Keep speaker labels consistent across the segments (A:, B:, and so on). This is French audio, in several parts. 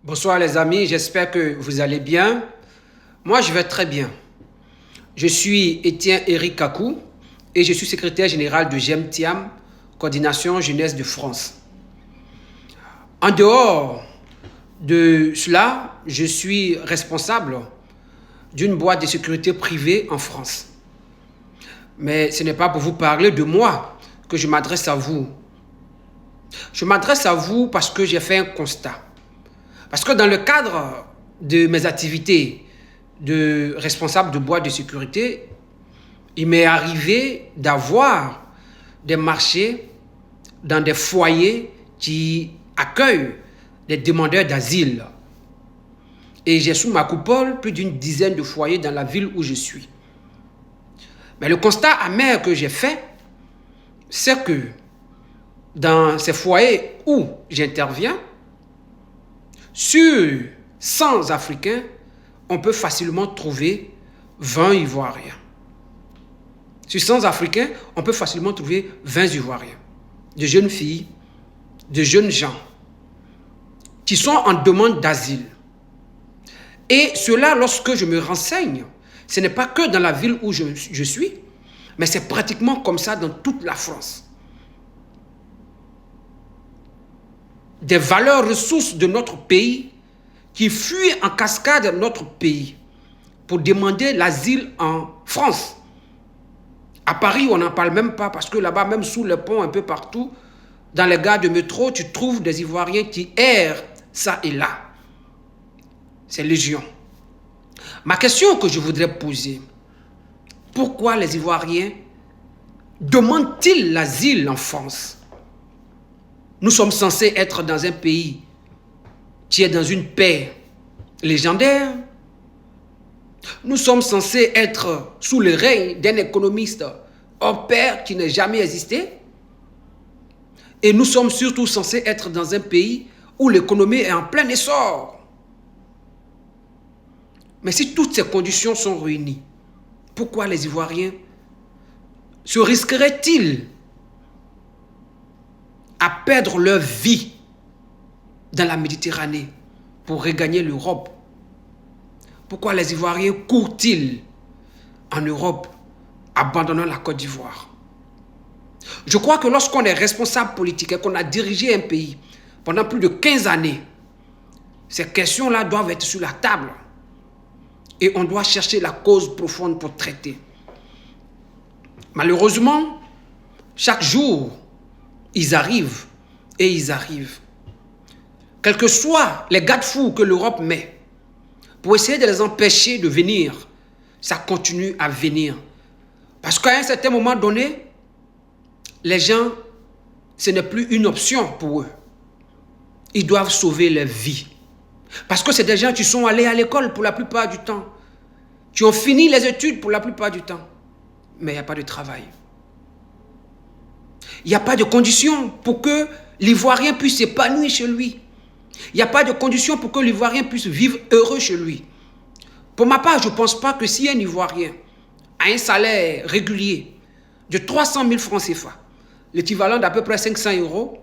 A: Bonsoir les amis, j'espère que vous allez bien. Moi, je vais très bien. Je suis Étienne Éric Kakou et je suis secrétaire général de GEMTIAM, Coordination Jeunesse de France. En dehors de cela, je suis responsable d'une boîte de sécurité privée en France. Mais ce n'est pas pour vous parler de moi que je m'adresse à vous. Je m'adresse à vous parce que j'ai fait un constat. Parce que dans le cadre de mes activités de responsable de boîte de sécurité, il m'est arrivé d'avoir des marchés dans des foyers qui accueillent des demandeurs d'asile. Et j'ai sous ma coupole plus d'une dizaine de foyers dans la ville où je suis. Mais le constat amer que j'ai fait, c'est que dans ces foyers où j'interviens, sur 100 Africains, on peut facilement trouver 20 Ivoiriens. Sur 100 Africains, on peut facilement trouver 20 Ivoiriens. De jeunes filles, de jeunes gens qui sont en demande d'asile. Et cela, lorsque je me renseigne, ce n'est pas que dans la ville où je suis, mais c'est pratiquement comme ça dans toute la France. Des valeurs ressources de notre pays qui fuient en cascade notre pays pour demander l'asile en France. À Paris, on n'en parle même pas parce que là-bas, même sous les ponts, un peu partout, dans les gares de métro, tu trouves des Ivoiriens qui errent ça et là. C'est légion. Ma question que je voudrais poser, pourquoi les Ivoiriens demandent-ils l'asile en France? Nous sommes censés être dans un pays qui est dans une paix légendaire. Nous sommes censés être sous le règne d'un économiste hors pair qui n'a jamais existé. Et nous sommes surtout censés être dans un pays où l'économie est en plein essor. Mais si toutes ces conditions sont réunies, pourquoi les Ivoiriens se risqueraient-ils à perdre leur vie dans la Méditerranée pour regagner l'Europe? Pourquoi les Ivoiriens courent-ils en Europe, abandonnant la Côte d'Ivoire? Je crois que lorsqu'on est responsable politique et qu'on a dirigé un pays pendant plus de 15 années, ces questions-là doivent être sur la table. Et on doit chercher la cause profonde pour traiter. Malheureusement, chaque jour, ils arrivent et ils arrivent. Quels que soient les garde-fous que l'Europe met, pour essayer de les empêcher de venir, ça continue à venir. Parce qu'à un certain moment donné, les gens, ce n'est plus une option pour eux. Ils doivent sauver leur vie. Parce que c'est des gens qui sont allés à l'école pour la plupart du temps, qui ont fini les études pour la plupart du temps, mais il n'y a pas de travail. Il n'y a pas de conditions pour que l'Ivoirien puisse s'épanouir chez lui. Il n'y a pas de conditions pour que l'Ivoirien puisse vivre heureux chez lui. Pour ma part, je ne pense pas que si un Ivoirien a un salaire régulier de 300 000 francs CFA, l'équivalent d'à peu près 500 €,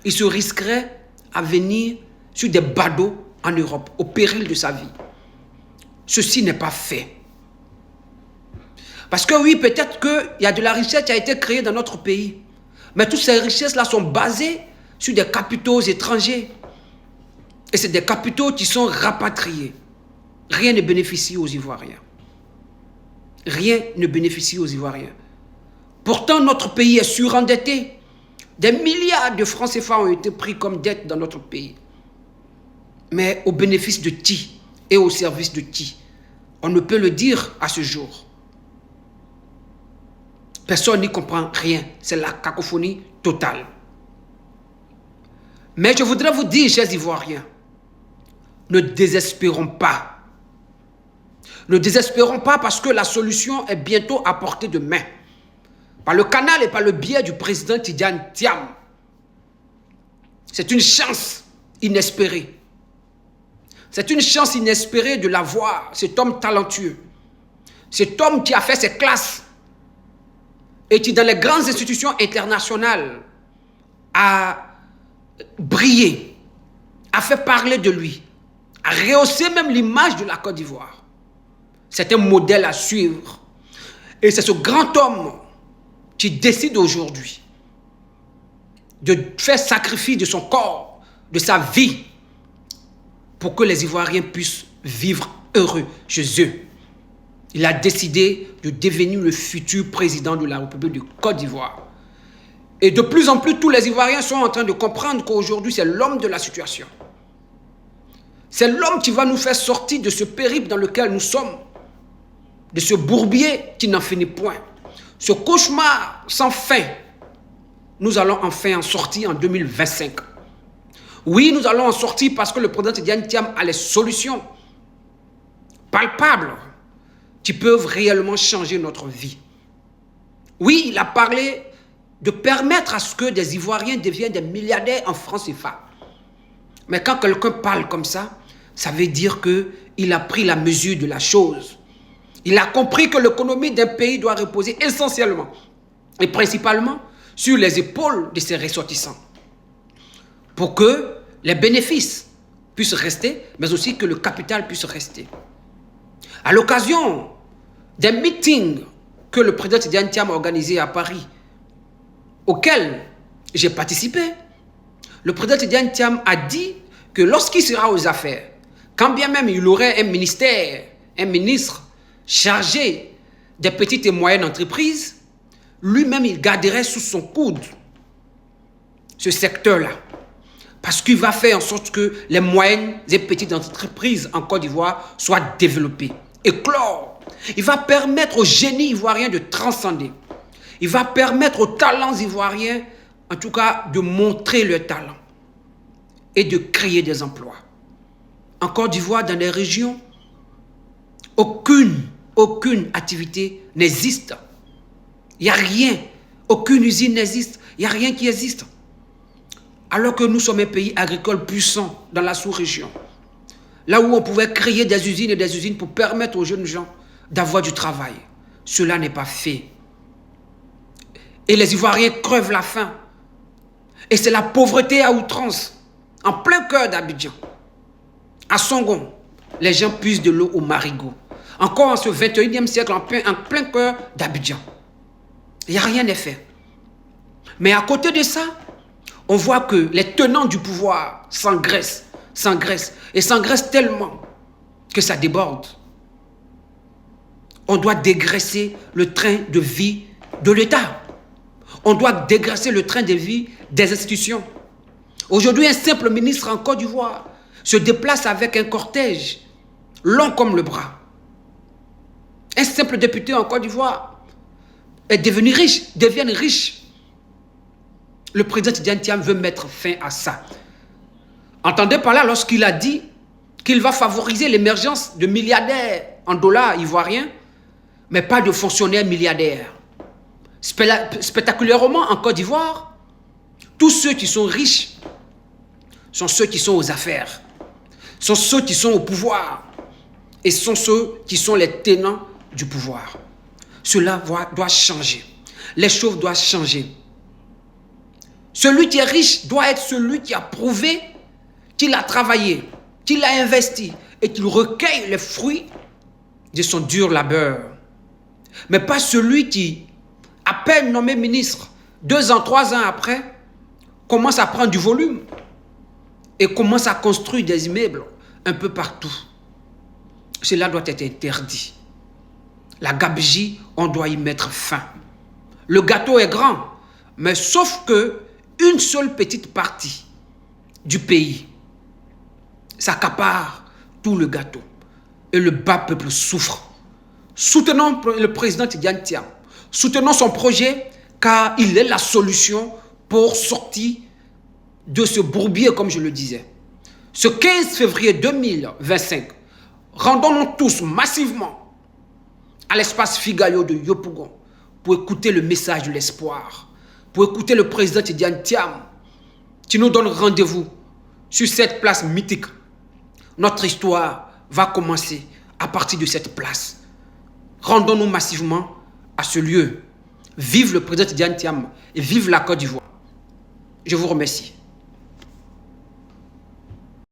A: il se risquerait à venir sur des badauds en Europe, au péril de sa vie. Ceci n'est pas fait. Parce que oui, peut-être qu'il y a de la richesse qui a été créée dans notre pays. Mais toutes ces richesses-là sont basées sur des capitaux étrangers. Et c'est des capitaux qui sont rapatriés. Rien ne bénéficie aux Ivoiriens. Rien ne bénéficie aux Ivoiriens. Pourtant, notre pays est surendetté. Des milliards de francs CFA ont été pris comme dette dans notre pays. Mais au bénéfice de qui et au service de qui? On ne peut le dire à ce jour. Personne n'y comprend rien. C'est la cacophonie totale. Mais je voudrais vous dire, chers Ivoiriens, ne désespérons pas. Ne désespérons pas parce que la solution est bientôt à portée de main. Par le canal et par le biais du président Tidjane Thiam. C'est une chance inespérée. C'est une chance inespérée de l'avoir, cet homme talentueux. Cet homme qui a fait ses classes et qui, dans les grandes institutions internationales, a brillé, a a fait parler de lui, a rehaussé même l'image de la Côte d'Ivoire. C'est un modèle à suivre. Et c'est ce grand homme qui décide aujourd'hui de faire sacrifice de son corps, de sa vie, pour que les Ivoiriens puissent vivre heureux chez eux. Il a décidé de devenir le futur président de la République de Côte d'Ivoire. Et de plus en plus, tous les Ivoiriens sont en train de comprendre qu'aujourd'hui, c'est l'homme de la situation. C'est l'homme qui va nous faire sortir de ce périple dans lequel nous sommes, de ce bourbier qui n'en finit point, ce cauchemar sans fin. Nous allons enfin en sortir en 2025. Oui, nous allons en sortir parce que le président Tidjane Thiam a les solutions palpables qui peuvent réellement changer notre vie. Oui, il a parlé de permettre à ce que des Ivoiriens deviennent des milliardaires en francs CFA. Mais quand quelqu'un parle comme ça veut dire qu'il a pris la mesure de la chose. Il a compris que l'économie d'un pays doit reposer essentiellement et principalement sur les épaules de ses ressortissants, pour que les bénéfices puissent rester, mais aussi que le capital puisse rester. À l'occasion des meetings que le président Tidjane Thiam a organisés à Paris, auxquels j'ai participé, le président Tidjane Thiam a dit que lorsqu'il sera aux affaires, quand bien même il aurait un ministère, un ministre chargé des petites et moyennes entreprises, lui-même il garderait sous son coude ce secteur-là. Parce qu'il va faire en sorte que les moyennes et petites entreprises en Côte d'Ivoire soient développées, éclore. Il va permettre aux génies ivoiriens de transcender. Il va permettre aux talents ivoiriens, en tout cas, de montrer leur talent et de créer des emplois. En Côte d'Ivoire, dans les régions, aucune activité n'existe. Il n'y a rien. Aucune usine n'existe. Il n'y a rien qui existe. Alors que nous sommes un pays agricole puissant dans la sous-région. Là où on pouvait créer des usines et des usines pour permettre aux jeunes gens d'avoir du travail. Cela n'est pas fait. Et les Ivoiriens crevent la faim. Et c'est la pauvreté à outrance. En plein cœur d'Abidjan. À Songon, les gens puisent de l'eau au marigot. Encore en ce 21e siècle, en plein cœur d'Abidjan. Il n'y a rien à faire. Mais à côté de ça, on voit que les tenants du pouvoir s'engraissent, et s'engraissent tellement que ça déborde. On doit dégraisser le train de vie de l'État. On doit dégraisser le train de vie des institutions. Aujourd'hui, un simple ministre en Côte d'Ivoire se déplace avec un cortège long comme le bras. Un simple député en Côte d'Ivoire est devenu riche, devient riche. Le président Tidjane Thiam veut mettre fin à ça. Entendez par là lorsqu'il a dit qu'il va favoriser l'émergence de milliardaires en dollars ivoiriens, mais pas de fonctionnaires milliardaires. Spectaculairement, en Côte d'Ivoire, tous ceux qui sont riches sont ceux qui sont aux affaires, sont ceux qui sont au pouvoir et sont ceux qui sont les tenants du pouvoir. Cela doit changer. Les choses doivent changer. Celui qui est riche doit être celui qui a prouvé qu'il a travaillé, qu'il a investi et qu'il recueille les fruits de son dur labeur. Mais pas celui qui, à peine nommé ministre, 2 ans, 3 ans après, commence à prendre du volume et commence à construire des immeubles un peu partout. Cela doit être interdit. La gabegie, on doit y mettre fin. Le gâteau est grand, mais sauf que une seule petite partie du pays s'accapare tout le gâteau. Et le bas peuple souffre. Soutenons le président Tidjane Thiam. Soutenons son projet car il est la solution pour sortir de ce bourbier, comme je le disais. Ce 15 février 2025, rendons-nous tous massivement à l'espace Figayo de Yopougon pour écouter le message de l'espoir, pour écouter le président Tidjane Thiam qui nous donne rendez-vous sur cette place mythique. Notre histoire va commencer à partir de cette place. Rendons-nous massivement à ce lieu. Vive le président Tidjane Thiam et vive la Côte d'Ivoire. Je vous remercie.